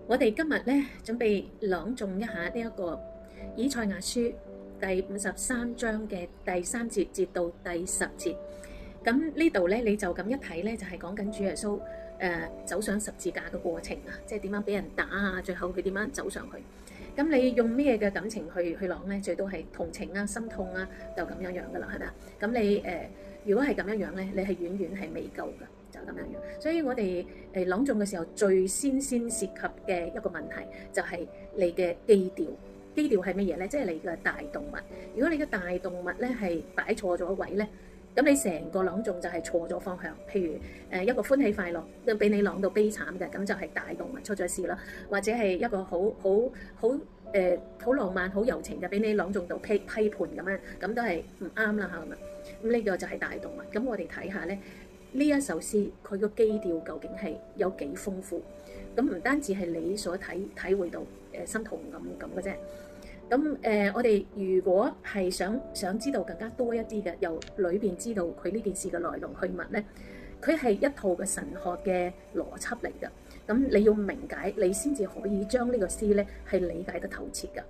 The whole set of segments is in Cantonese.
我哋今日咧準備朗誦一下呢一個以賽亞書第53章嘅第3節至到第10節。咁呢度咧你就咁一睇咧，就係講緊主耶穌走上十字架嘅過程啊，即係點樣俾人打啊，最後佢點樣走上去。咁你用咩嘅感情去朗咧？最多係同情啊、心痛啊，就咁樣噶啦，係咪啊？咁你如果係咁樣咧，你係遠遠係未夠噶，就咁樣。所以我哋朗誦嘅時候，最先涉及嘅一個問題就係你嘅基調。基調係乜嘢咧？即係你嘅大動物。如果你嘅大動物咧係擺錯咗位咧，咁你成個朗誦就係錯咗方向。譬如一個歡喜快樂都俾你朗到悲慘嘅，咁就係大動物出咗事啦。或者係一個好浪漫好柔情嘅，俾你朗誦到批判咁樣，咁都係唔啱啦嚇咁啊。咁呢個就係大動物。咁我哋睇下咧，呢一首詩佢個基調究竟係有幾豐富？咁唔單止係你所體會到心痛咁嘅啫。咁我哋如果係想知道更加多一啲嘅，由裏邊知道佢呢件事嘅來龍去脈咧，佢係一套嘅神學嘅邏輯嚟㗎。咁你要明解，你先至可以將呢個詩咧係理解得透徹㗎。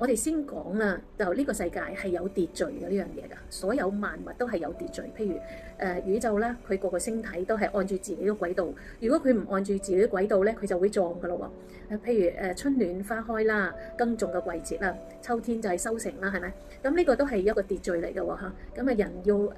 我哋先講啦，就呢個世界係有秩序嘅呢樣嘢㗎，所有萬物都係有秩序。譬如宇宙啦，佢個個星體都係按住自己嘅軌道。如果佢唔按住自己嘅軌道咧，佢就會撞㗎咯喎。譬如春暖花開啦，耕種嘅季節啦，秋天就係收成啦，係咪？咁呢個都係一個秩序嚟㗎喎嚇。咁人要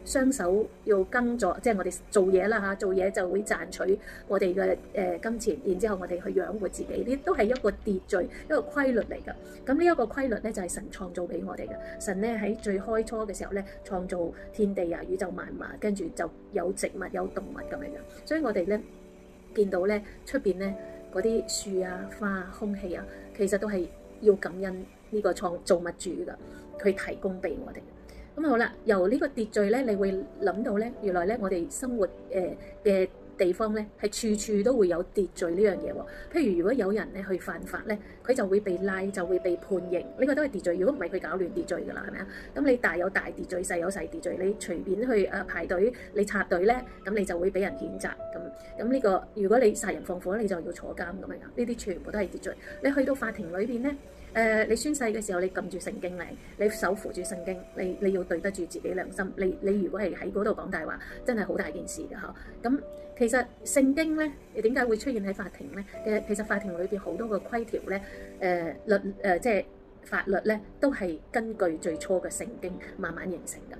雙手要耕作，即係我哋做嘢啦嚇，做嘢就會賺取我哋嘅金錢，然之後我哋去養活自己，呢都係一個秩序，一個規律嚟㗎。咁呢一個規律咧就係神創造俾我哋嘅。神咧喺最開初嘅時候咧創造天地啊、宇宙萬物，跟住就有植物有動物咁樣樣。所以我哋咧見到咧出邊咧嗰啲樹啊、花啊、空氣啊，其實都係要感恩呢個創造物主㗎，佢提供俾我哋。咁好啦，由呢個秩序咧，你會諗到咧，原來咧我哋生活嘅地方咧係處處都會有秩序呢樣嘢喎。譬如如果有人咧去犯法咧，佢就會被拉，就會被判刑，呢個都係秩序。如果唔係佢搞亂秩序㗎啦，係咪啊？咁你大有大秩序，細有細秩序，你隨便去排隊，你插隊咧，咁你就會俾人譴責咁呢個。如果你殺人放火，你就要坐監咁樣。呢啲全部都係秩序。你去到法庭裏邊咧。你宣誓嘅時候，你撳住聖經嚟，你手扶住聖經，你要對得住自己良心。你如果係喺嗰度講大話，真係好大件事㗎嗬。咁其實聖經咧，點解會出現喺法庭咧？其實法庭裏邊好多個規條咧，即係法律咧，都係根據最初嘅聖經慢慢形成㗎。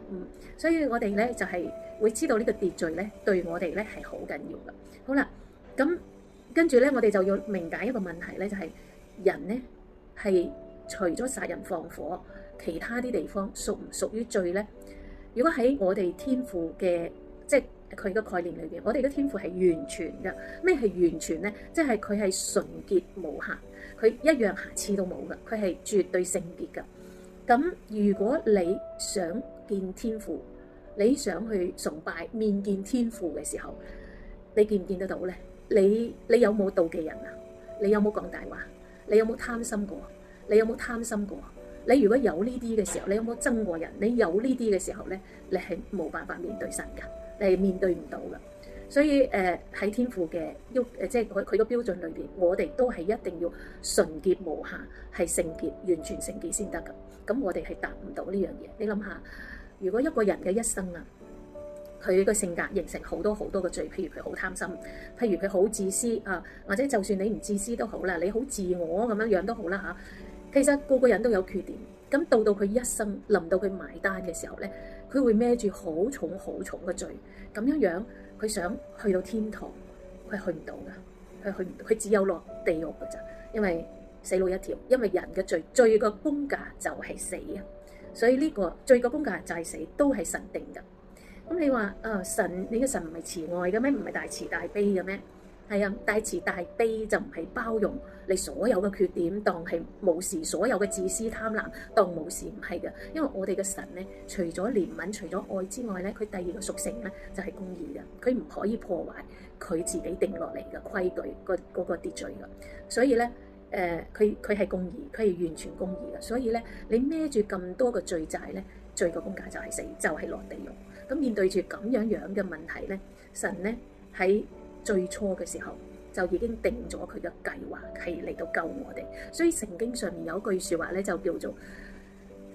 所以我哋咧就係會知道呢個秩序咧，對我哋咧係好緊要㗎。好啦，咁跟住咧，我哋就要明解一個問題咧，就係人咧。係除咗殺人放火，其他啲地方屬唔屬於罪呢？如果喺我哋天父嘅即係佢嘅概念裏邊，我哋嘅天父係完全嘅。咩係完全呢？即係佢係純潔無瑕，佢一樣瑕疵都冇嘅，佢係絕對聖潔嘅。咁如果你想見天父，你想去崇拜面見天父嘅時候，你見唔見得到呢？你有冇妒忌人啊？你有冇講大話？你有冇貪心過？你有冇貪心過？你如果有呢啲嘅時候，你有冇憎過人？你有呢啲嘅時候咧，你係冇辦法面對神㗎，你係面對唔到㗎。所以喺天父嘅即係佢個標準裏邊，我哋都係一定要純潔無瑕，係聖潔，完全聖潔先得㗎。咁我哋係達唔到呢樣嘢。你諗下，如果一個人嘅一生啊，佢個性格形成好多好多嘅罪，譬如佢好貪心，譬如佢好自私啊，或者就算你唔自私都好啦，你好自我咁樣樣都好啦嚇。其實個個人都有缺點，咁到佢一生臨到佢埋單嘅時候咧，佢會孭住好重好重嘅罪，咁樣樣佢想去到天堂，佢去唔到㗎，佢只有落地獄㗎咋，因為死路一條，因為人嘅罪嘅工價就係死啊，所以呢個罪嘅工價就係死，都係神定㗎。咁你話你嘅神唔係慈愛嘅咩？唔係大慈大悲嘅咩？係啊，大慈大悲就唔係包容你所有嘅缺點，當係無視所有嘅自私貪婪，當無視，唔係嘅。因為我哋嘅神咧，除咗憐憫、除咗愛之外咧，佢第二個屬性咧就係公義嘅，佢唔可以破壞佢自己定落嚟嘅規矩，嗰個秩序嘅。所以咧，佢係公義，佢係完全公義嘅。所以咧，你孭住咁多嘅罪債咧，罪嘅工價就係死，就係落地獄。咁面對住咁樣嘅問題咧，神咧喺最初嘅時候就已經定咗佢嘅計劃係嚟到救我哋。所以聖經上面有一句説話咧，就叫做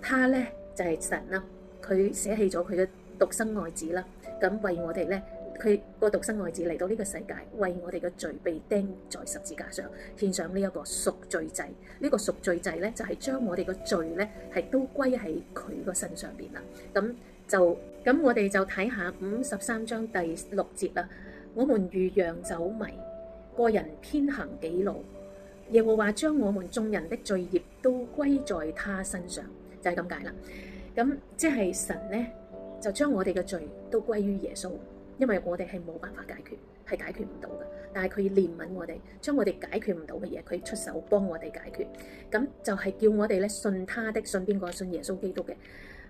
他咧就係神啦，佢捨棄咗佢嘅獨生愛子啦，咁為我哋咧，佢個獨生愛子嚟到呢個世界，為我哋嘅罪被釘在十字架上，獻上呢一個贖罪祭。呢個贖罪祭咧就係將我哋嘅罪咧係都歸喺佢個身上邊啦。咁我哋就睇下53章第6節啦。我們如羊走迷，個人偏行己路，耶和華將我們眾人的罪孽都歸在他身上，就係咁解啦。咁即係神咧就將我哋嘅罪都歸於耶穌，因為我哋係冇辦法解決，係解決唔到嘅。但係佢憐憫我哋，將我哋解決唔到嘅嘢，佢出手幫我哋解決。咁就係叫我哋咧信他的，信邊個？信耶穌基督嘅。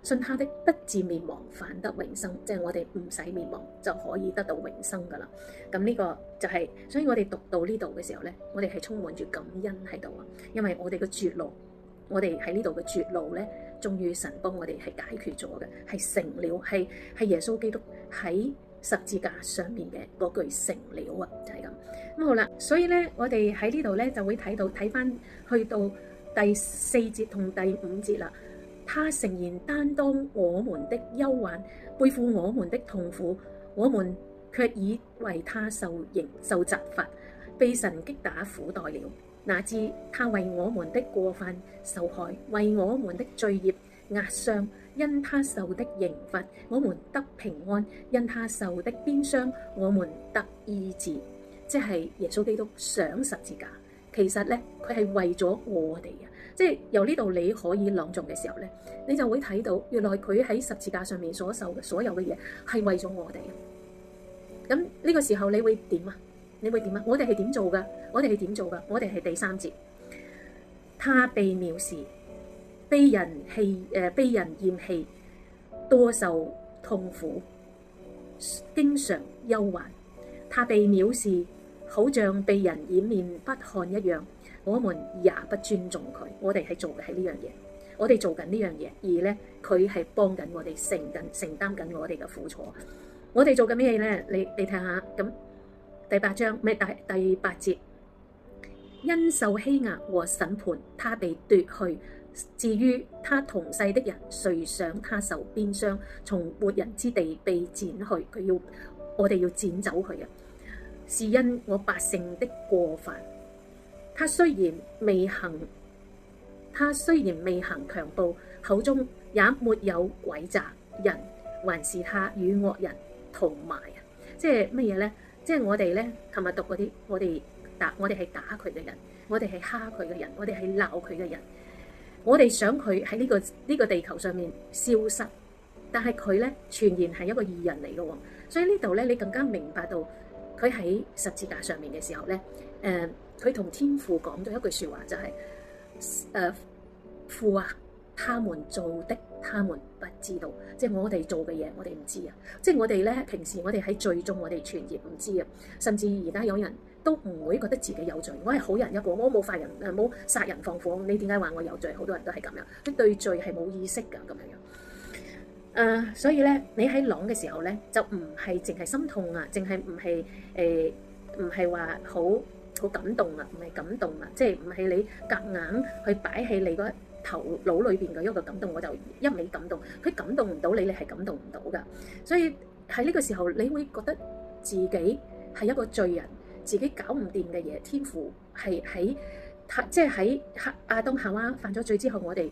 信他的不至滅亡，反得永生，即係我哋唔使滅亡就可以得到永生噶啦。咁呢個就係，所以我哋讀到呢度嘅時候咧，我哋係充滿住感恩喺度啊，因為我哋嘅絕路，我哋喺呢度嘅絕路咧，終於神幫我哋係解決咗嘅，係成了，係耶穌基督喺十字架上面嘅嗰句成了啊，就係咁。咁好啦，所以咧我哋喺呢度咧就會睇翻去到第4節同第5節啦。他誠然擔當我們的憂患，背負我們的痛苦，我們卻以為他受責罰，被神擊打苦待了。哪知他為我們的過犯受害，為我們的罪孽壓傷。因他受的刑罰，我們得平安；因他受的鞭傷，我們得醫治。即係耶穌基督上十字架，其實咧佢係為咗我哋嘅。即係由呢度你可以朗誦嘅時候咧，你就會睇到原來佢喺十字架上面所受嘅所有嘅嘢係為咗我哋嘅。咁呢個時候你會點啊？你會點啊？我哋係點做噶？我哋係點做噶？我哋係第3節，他被藐視，被人厭棄，多受痛苦，經常憂患。他被藐視，好像被人掩面不看一樣。我們也不尊重佢，我哋係做嘅係呢樣嘢，我哋做緊呢樣嘢，而咧佢係幫緊我哋承擔緊我哋嘅苦楚。我哋做緊咩嘢咧？你睇下咁第8章咩第8節，因受欺壓和審判，他被奪去。至於他同世的人，誰想他受鞭傷，從活人之地被剪去，我哋要剪走佢啊！是因我百姓的過犯。他雖然未行強暴，口中也沒有詭詐人，還是他與惡人同埋啊！即係乜嘢咧？即係我哋咧，琴日讀嗰啲，我哋係打佢嘅人，我哋係蝦佢嘅人，我哋係鬧佢嘅人，我哋想佢喺呢個地球上面消失，但係佢咧全然係一個義人嚟嘅喎。所以呢度咧，你更加明白到佢喺十字架上面嘅時候咧，佢同天父講咗一句説話，就係父啊，他們做的，他們不知道。即係我哋做嘅嘢，我哋唔知啊。即係我哋咧，平時我哋喺罪中，我哋全然唔知啊。甚至而家有人都唔會覺得自己有罪，我係好人一個，我冇殺人，冇殺人放火。你點解話我有罪？好多人都係咁樣，佢對罪係冇意識㗎咁樣。所以咧，你喺朗嘅時候咧，就唔係淨係心痛啊，淨係唔係話好感動啊，唔係感動啊，即係唔係你夾硬去擺喺你個頭腦裏邊嘅一個感動，我就一味感動，佢感動唔到你，你係感動唔到噶。所以喺呢個時候，你會覺得自己係一個罪人，自己搞唔掂嘅嘢，天父係喺亞當夏娃犯咗罪之後，我哋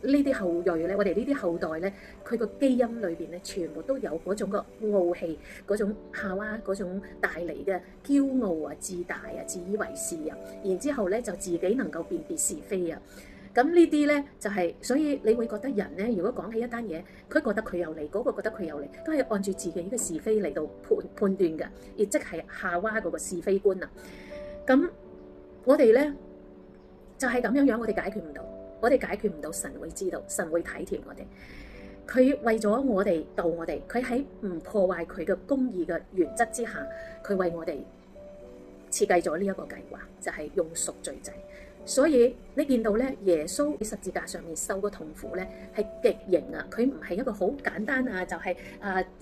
呢啲後裔咧，我哋呢啲後代咧，佢個基因裏邊咧，全部都有嗰種個傲氣，嗰種夏娃嗰種帶嚟嘅驕傲啊、自大啊、自以為是啊，然之後咧就自己能夠辨別是非啊。咁呢啲咧就係，所以你會覺得人咧，如果講起一單嘢，佢覺得佢有理，嗰個覺得佢有理，都係按住自己嘅是非嚟到判斷嘅，亦即係夏娃嗰個是非觀啊。咁我哋咧就係咁樣，我哋解決唔到。我哋解決唔到，神會知道，神會體貼我哋。佢為咗我哋救我哋，佢喺唔破壞佢嘅公義嘅原則之下，佢為我哋設計咗呢一個計劃，就係用贖罪祭。所以你見到咧，耶穌喺十字架上面受個痛苦咧係極刑啊！佢唔係一個好簡單啊，就係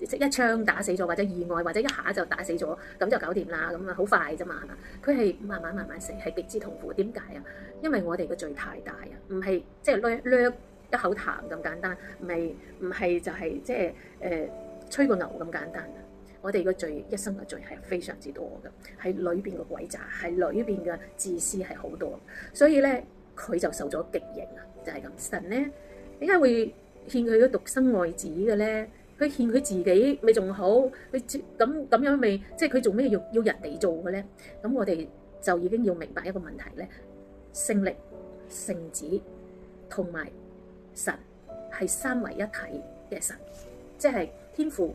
一槍打死咗，或者意外，或者一下就打死咗，咁就搞掂啦，咁啊好快啫嘛，係嘛？佢係慢慢死，係極之痛苦。點解啊？因為我哋嘅罪太大啊，唔係即係掠一口痰咁簡單，唔係就係即係吹個牛咁簡單。我哋個罪一生嘅罪係非常之多嘅，係裏邊嘅詭詐，係裏邊嘅自私係好多，所以咧佢就受咗極刑啊！就係咁，神咧點解會獻佢嘅獨生愛子嘅咧？佢獻佢自己咪仲好？佢咁樣咪即係佢做咩要人哋做嘅咧？咁我哋就已經要明白一個問題咧：聖靈、聖子同埋神係三位一體嘅神，即係天父、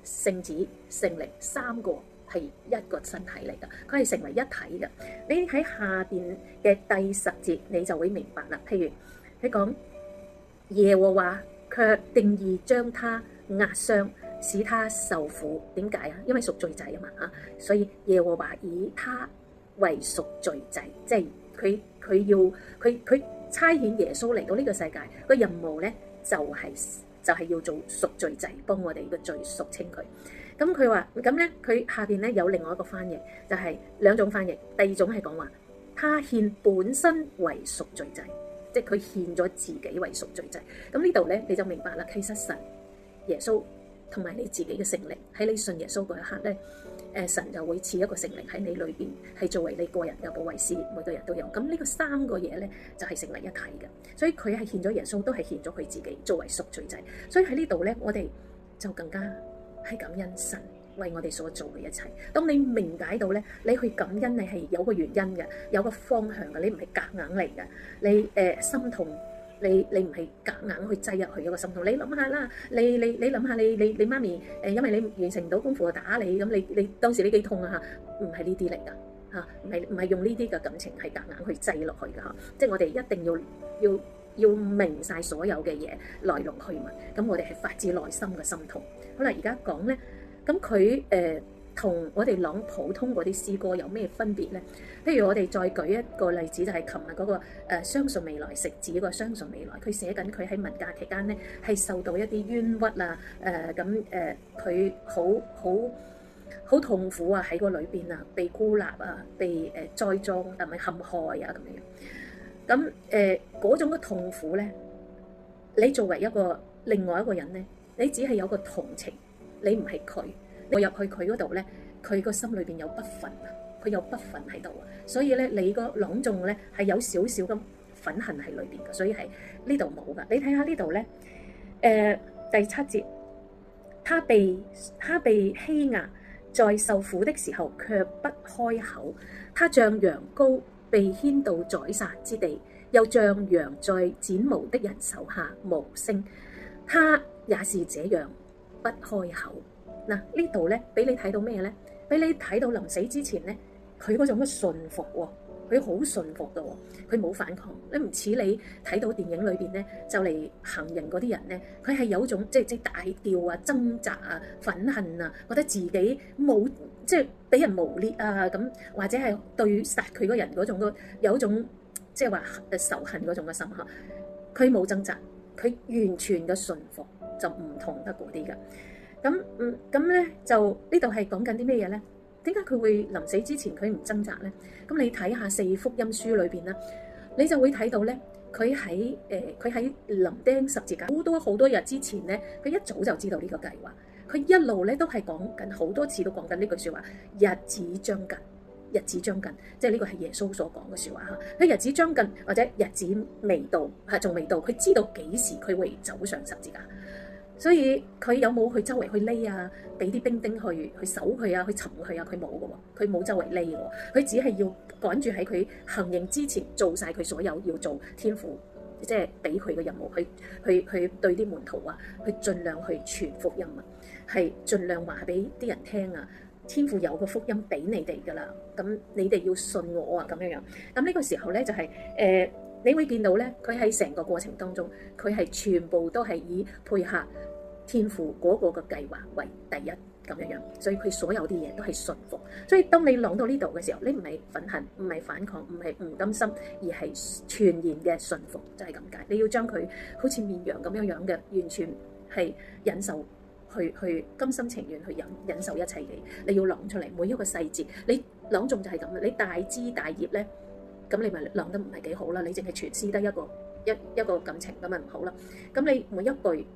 聖子、聖靈三個係一個身體嚟㗎，佢係成為一體㗎。你喺下邊嘅第10節，你就會明白啦。譬如你講耶和華卻定意將他壓傷，使他受苦。點解啊？因為贖罪祭啊嘛嚇，所以耶和華以他為贖罪祭，即係佢差遣耶穌嚟到呢個世界個任務咧，就係要做贖罪祭，幫我哋嘅罪贖清佢。咁佢話咁咧，佢下邊咧有另外一個翻譯，就係兩種翻譯。第二種係講話，他獻本身為贖罪祭，即係佢獻咗自己為贖罪祭。咁呢度咧你就明白啦，其實神、耶穌同埋你自己嘅聖靈喺你信耶穌嗰一刻咧，神就會賜一個聖靈喺你裏邊，係作為你個人嘅保惠師，每個人都有。咁呢個三個嘢咧就係成為一體嘅，所以佢係獻咗耶穌，都係獻咗佢自己作為贖罪祭。所以喺呢度咧，我哋就更加係感恩神為我哋所做嘅一切。當你明解到咧，你去感恩，你係有個原因嘅，有個方向嘅，你唔係夾硬嚟嘅。你心痛，你唔係夾硬去擠入去一個心痛。你諗下啦，你諗下你媽咪因為你完成唔到功課就打你，咁你當時你幾痛啊嚇？唔係呢啲嚟㗎嚇，唔係用呢啲嘅感情係夾硬去擠落去㗎嚇。即係我哋一定要明晒所有嘅嘢來龍去脈，咁我哋係發自內心嘅心痛。好啦，而家講咧，咁佢同我哋朗普通嗰啲詩歌有咩分別咧？譬如我哋再舉一個例子，就係琴日嗰個相信未來食子個相信未來，佢寫緊佢喺文革期間咧係受到一啲冤屈啊，佢好痛苦啊，喺個裏邊啊，被孤立啊，被栽贓啊，咪陷害啊咁樣。咁嗰種嘅痛苦咧，你作為另外一個人咧，你只係有個同情，你唔係佢。我入去佢嗰度咧，佢個心裏邊有不忿啊，佢有不忿喺度啊，所以咧你個朗誦咧係有少少咁憤恨喺裏邊嘅，所以係呢度冇噶。你睇下呢度咧，第7節，他被欺壓，在受苦的時候卻不開口，他像羊羔被牽到宰殺之地，又像羊在剪毛的人手下無聲，他也是這樣不開口。嗱，呢度咧俾你睇到咩咧？俾你睇到臨死之前咧，佢嗰種嘅順服喎，佢好順服嘅喎，佢冇反抗。你唔似你睇到電影裏邊咧，就嚟行刑嗰啲人咧，佢係有種即大叫啊、掙扎啊、憤恨啊，覺得自己冇即係俾人誣蔑啊咁，或者係對殺佢嗰人嗰種有一種即係話仇恨嗰種嘅心嚇。佢冇掙扎，佢完全嘅順服，就唔同得嗰啲嘅。咁咧就呢度係講緊啲咩嘢咧？點解佢會臨死之前佢唔掙扎咧？咁你睇下4福音書裏邊啦，你就會睇到咧，佢喺臨釘十字架好多日之前咧，佢一早就知道呢個計劃，佢一路咧都係講緊好多次都講緊呢句説話，日子將近，日子將近，即係呢個係耶穌所講嘅説話嚇。佢日子將近或者日子未到嚇，仲未到，佢知道幾時佢會走上十字架。所以佢有冇去周圍去匿啊？俾啲兵丁去守佢啊，去尋佢啊？佢冇嘅喎，佢冇周圍匿嘅喎，佢只係要趕住喺佢行刑之前做晒佢所有要做天父即係俾佢嘅任務，去對啲門徒啊，去盡量去傳福音啊，係盡量話俾啲人聽啊，天父有個福音俾你哋㗎啦，咁你哋要信我啊咁樣樣。咁呢個時候咧就係你會見到咧，佢喺成個過程當中，佢係全部都係以配合天父嗰個嘅計劃為第一，咁樣樣，所以佢所有啲嘢都係順服。所以當你朗到呢度嘅時候，你唔係憤恨，唔係反抗，唔係唔甘心，而係全然嘅順服，就係咁解。你要將佢好似綿羊咁樣樣嘅，完全係忍受，去甘心情願去忍受一切嘅。你要朗出嚟每一個細節，你朗誦就係咁啦。你大枝大葉咧，咁你咪朗得唔係幾好啦。你淨係詮釋得一個感情咁咪唔好啦。咁你每一句。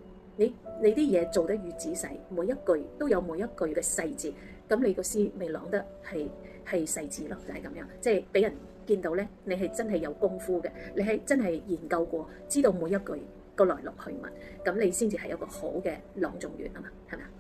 你啲嘢做得越仔細，每一句都有每一句嘅細節，咁你個詩咪朗得係細緻咯，就係咁樣，即係俾人見到咧，你係真係有功夫嘅，你係真係研究過，知道每一句個來龍去脈，咁你先至係一個好嘅朗誦員啊嘛，係咪啊？